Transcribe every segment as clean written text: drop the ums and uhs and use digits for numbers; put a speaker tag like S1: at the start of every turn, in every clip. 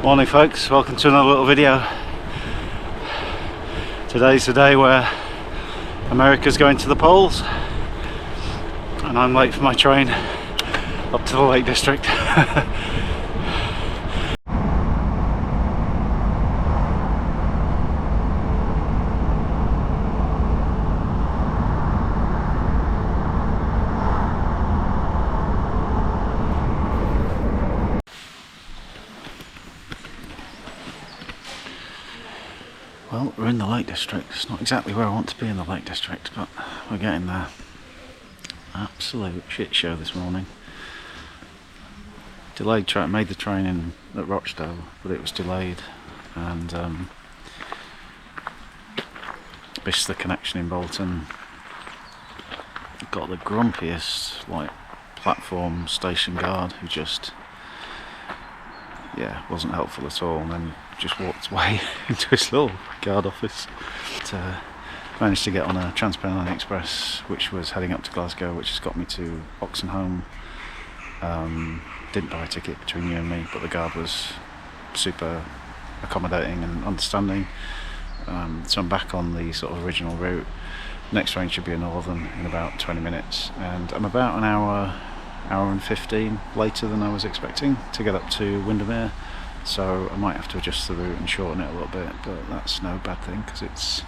S1: Morning folks, welcome to another little video. Today's the day where America's going to the poles and I'm late for my train up to the Lake District. Well, we're in the Lake District. It's not exactly where I want to be in the Lake District, but we're getting there. Absolute shit show this morning. Delayed train, made the train in at Rochdale, but it was delayed, and missed the connection in Bolton. Got the grumpiest platform station guard who just wasn't helpful at all, and then just walked away into his little guard office. But, managed to get on a Trans-Pennine Express which was heading up to Glasgow, which has got me to Oxenholme. Didn't buy a ticket between you and me, but the guard was super accommodating and understanding. So I'm back on the sort of original route. Next train should be a Northern in about 20 minutes, and I'm about an hour and 15 later than I was expecting to get up to Windermere, so I might have to adjust the route and shorten it a little bit, but that's no bad thing because it's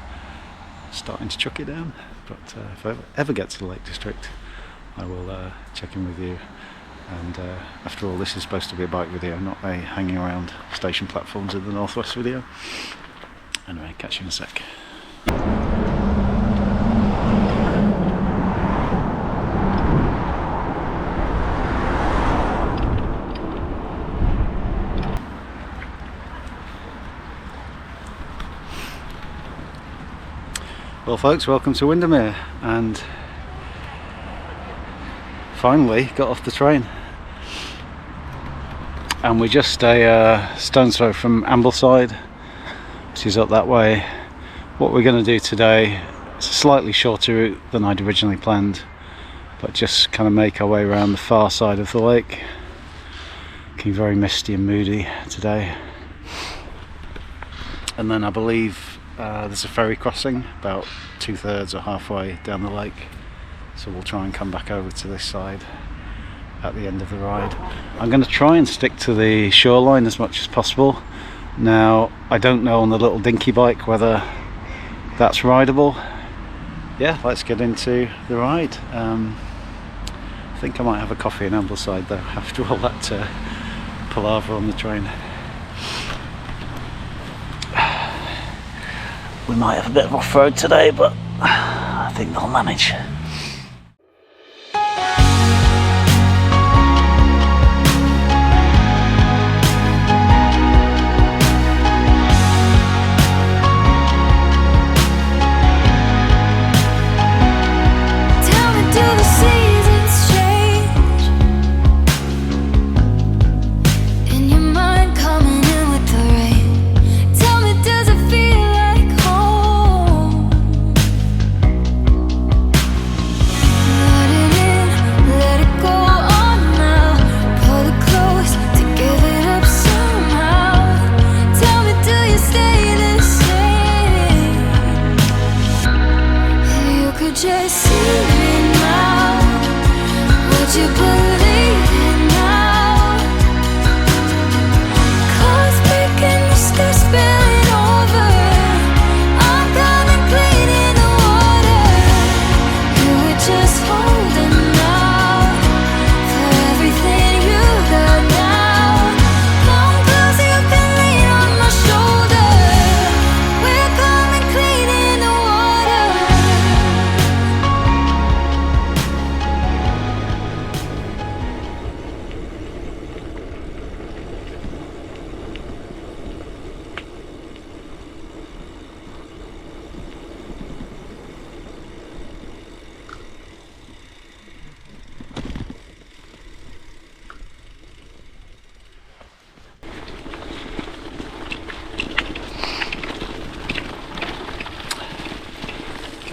S1: starting to chuck it down. But if I ever get to the Lake District, I will check in with you. And after all, this is supposed to be a bike video, not a hanging around station platforms in the northwest video. Anyway, catch you in a sec. Well folks, welcome to Windermere, and finally got off the train, and we're just a stone's throw from Ambleside, which is up that way. What we're going to do today is a slightly shorter route than I'd originally planned, but just kind of make our way around the far side of the lake. Looking very misty and moody today, and then I believe there's a ferry crossing about 2/3 or halfway down the lake, so we'll try and come back over to this side at the end of the ride. I'm going to try and stick to the shoreline as much as possible. Now I don't know on the little dinky bike whether that's rideable. Yeah, let's get into the ride. I think I might have a coffee in Ambleside though after all that palaver on the train. We might have a bit of off-road today, but I think they'll manage.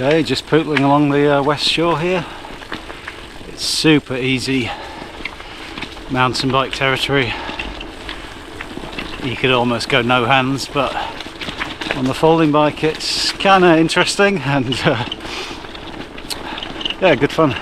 S1: Okay, just pootling along the west shore here. It's super easy mountain bike territory. you could almost go no hands, but on the folding bike it's kind of interesting and yeah, good fun.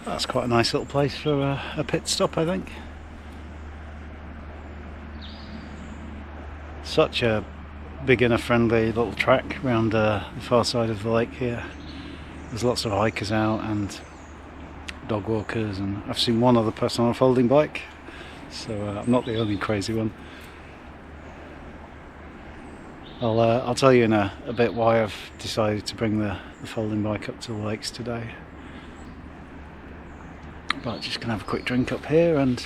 S1: That's quite a nice little place for a pit stop, I think. Such a beginner friendly little track around the far side of the lake here. There's lots of hikers out and dog walkers, and I've seen one other person on a folding bike, so I'm not the only crazy one. I'll tell you in a bit why I've decided to bring the folding bike up to the lakes today. But just gonna have a quick drink up here and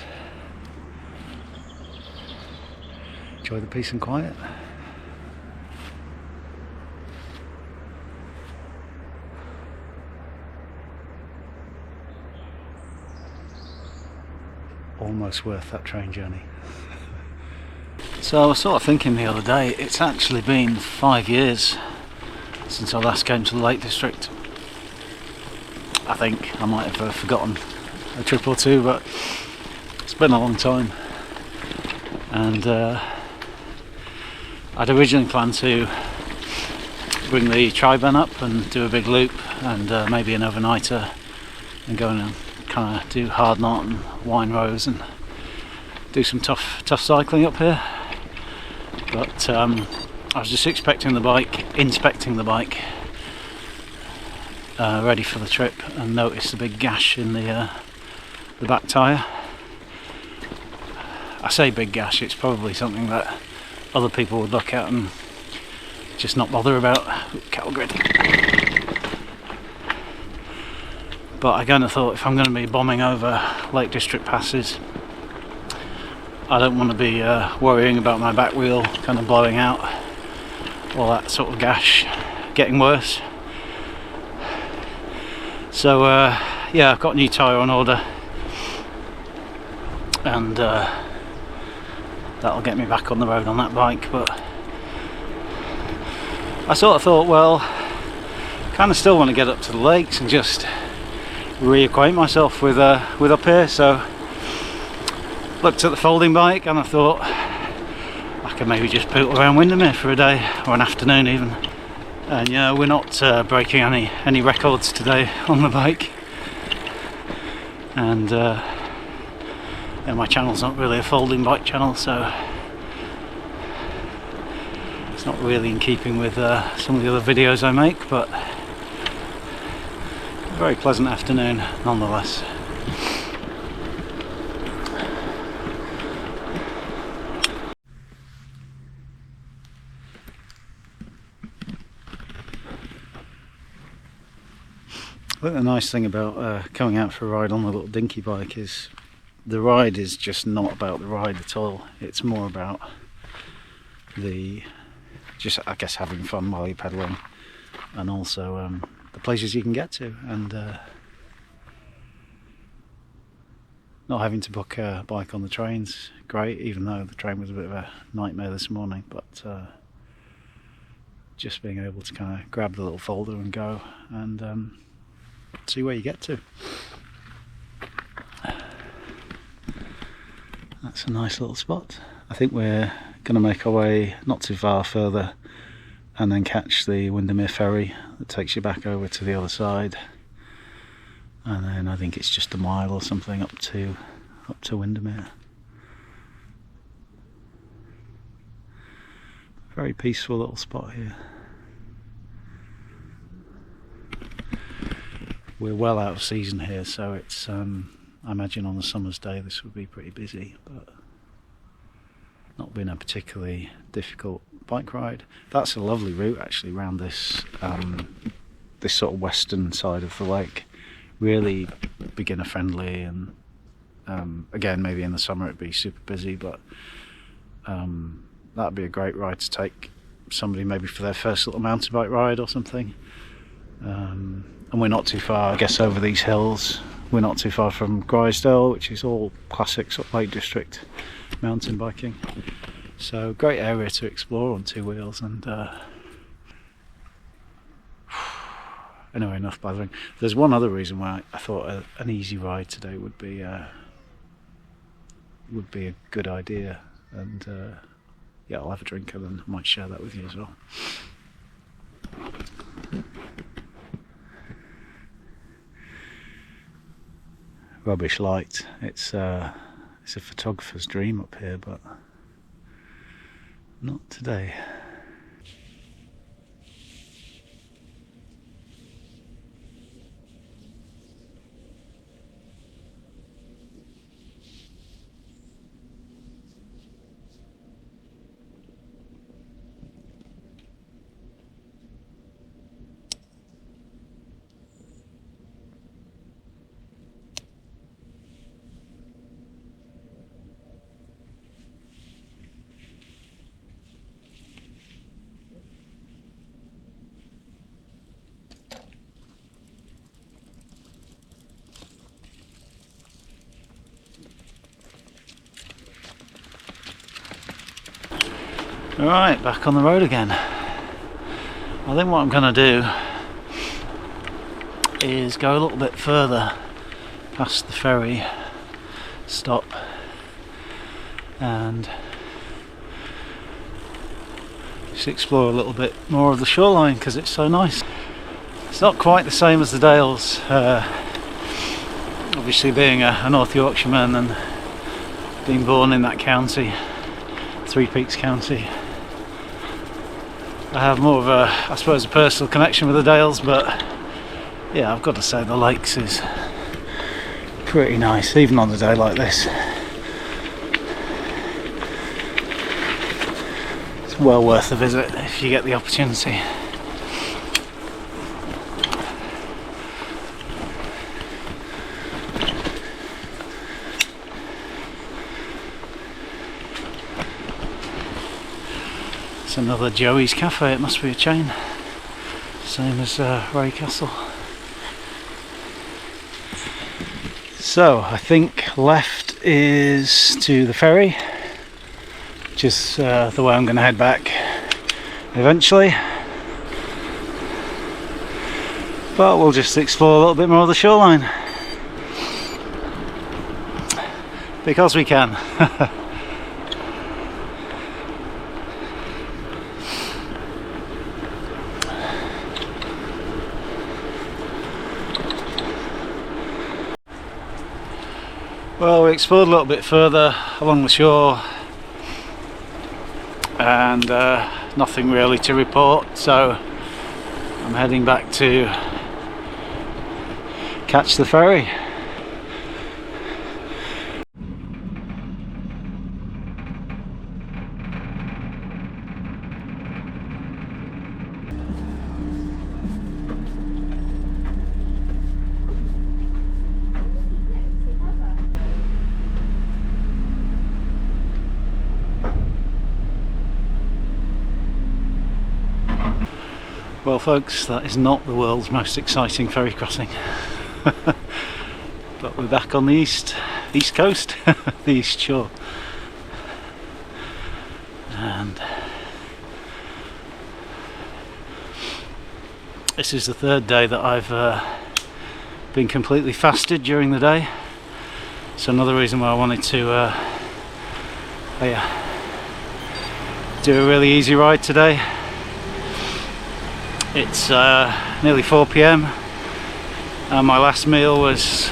S1: enjoy the peace and quiet. Almost worth that train journey. So I was sort of thinking the other day, it's actually been 5 years since I last came to the Lake District. I think I might have forgotten a trip or two, but it's been a long time. And I'd originally planned to bring the tri-ban up and do a big loop and maybe an overnighter and go and kind of do hard knot and wine rows and do some tough cycling up here. But I was just inspecting the bike, ready for the trip, and noticed a big gash in the back tyre. I say big gash, it's probably something that other people would look at and just not bother about. Cattle grid. But I kind of thought, if I'm going to be bombing over Lake District passes, I don't want to be worrying about my back wheel kind of blowing out, or that sort of gash getting worse. So yeah, I've got a new tyre on order, and that'll get me back on the road on that bike. But I sort of thought, well, kind of still want to get up to the lakes and just reacquaint myself with up here. So looked at the folding bike and I thought I could maybe just poot around Windermere for a day, or an afternoon even. And you know, we're not breaking any records today on the bike, and yeah, my channel's not really a folding bike channel, so it's not really in keeping with some of the other videos I make, but a very pleasant afternoon nonetheless. I think the nice thing about coming out for a ride on the little dinky bike is the ride is just not about the ride at all. It's more about just I guess having fun while you're pedalling, and also the places you can get to, and not having to book a bike on the train's great, even though the train was a bit of a nightmare this morning. But just being able to kind of grab the little folder and go and see where you get to. That's a nice little spot. I think we're going to make our way not too far further and then catch the Windermere ferry that takes you back over to the other side, and then I think it's just a mile or something up to Windermere. Very peaceful little spot here. We're well out of season here, so it's I imagine on a summer's day this would be pretty busy, but not been a particularly difficult bike ride. That's a lovely route actually around this this sort of western side of the lake. Really beginner friendly, and again, maybe in the summer it'd be super busy, but that'd be a great ride to take somebody maybe for their first little mountain bike ride or something. And we're not too far, I guess, over these hills. We're not too far from Grisdale, which is all classic sort of Lake District mountain biking. So great area to explore on two wheels, and anyway, enough blathering. There's one other reason why I thought an easy ride today would be a good idea, and yeah, I'll have a drink and then I might share that with you as well. Rubbish light. It's a photographer's dream up here, but not today. Alright, back on the road again. I think what I'm going to do is go a little bit further past the ferry stop and just explore a little bit more of the shoreline because it's so nice. It's not quite the same as the Dales, obviously being a North Yorkshireman and being born in that county, Three Peaks County. I have more of a, I suppose, a personal connection with the Dales, but yeah, I've got to say the lakes is pretty nice, even on a day like this. It's well worth a visit if you get the opportunity. Another Joey's Cafe, it must be a chain, same as Ray Castle. So I think left is to the ferry, which is the way I'm going to head back eventually, but we'll just explore a little bit more of the shoreline because we can. Well, we explored a little bit further along the shore and nothing really to report, so I'm heading back to catch the ferry. Well folks, that is not the world's most exciting ferry crossing. But we're back on the east coast, the east shore. And this is the third day that I've been completely fasted during the day. So another reason why I wanted to do a really easy ride today. It's nearly 4 PM and my last meal was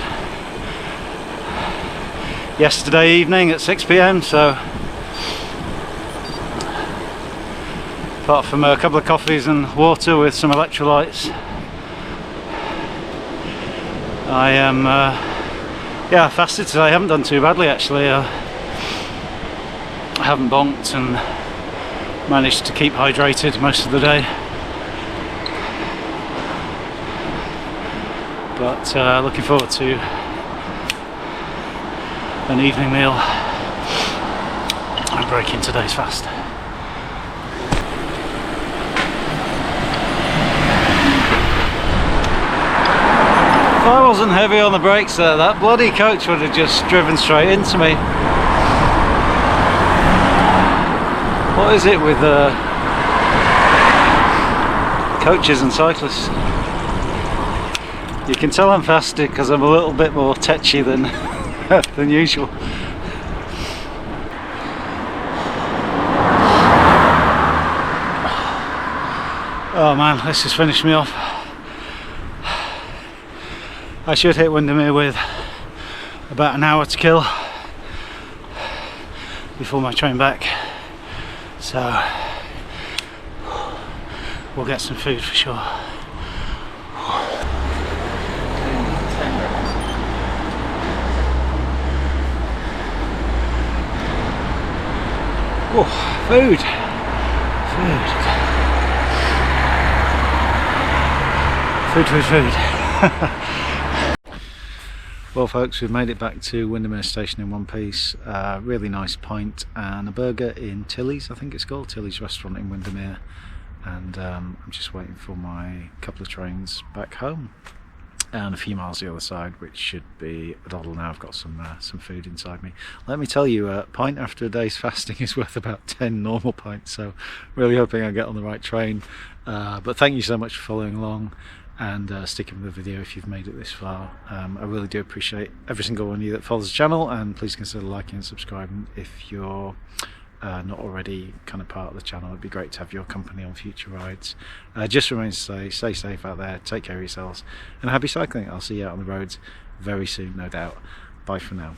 S1: yesterday evening at 6 PM, so apart from a couple of coffees and water with some electrolytes, I am fasted today. I haven't done too badly actually. I haven't bonked and managed to keep hydrated most of the day. But looking forward to an evening meal and breaking today's fast. If I wasn't heavy on the brakes there, that bloody coach would have just driven straight into me. What is it with coaches and cyclists? You can tell I'm fasted because I'm a little bit more tetchy than than usual. Oh man, this has finished me off. I should hit Windermere with about an hour to kill before my train back, so we'll get some food for sure. Oh, food! Food. Well folks, we've made it back to Windermere station in one piece. Really nice pint and a burger in Tilly's, I think it's called, Tilly's restaurant in Windermere. And I'm just waiting for my couple of trains back home. And a few miles the other side, which should be a doddle now. I've got some food inside me. Let me tell you, a pint after a day's fasting is worth about 10 normal pints, so really hoping I get on the right train. But thank you so much for following along and sticking with the video if you've made it this far. I really do appreciate every single one of you that follows the channel, and please consider liking and subscribing if you're not already kind of part of the channel. It'd be great to have your company on future rides. Just remains to say, stay safe out there, take care of yourselves, and happy cycling. I'll see you out on the roads very soon, no doubt. Bye for now.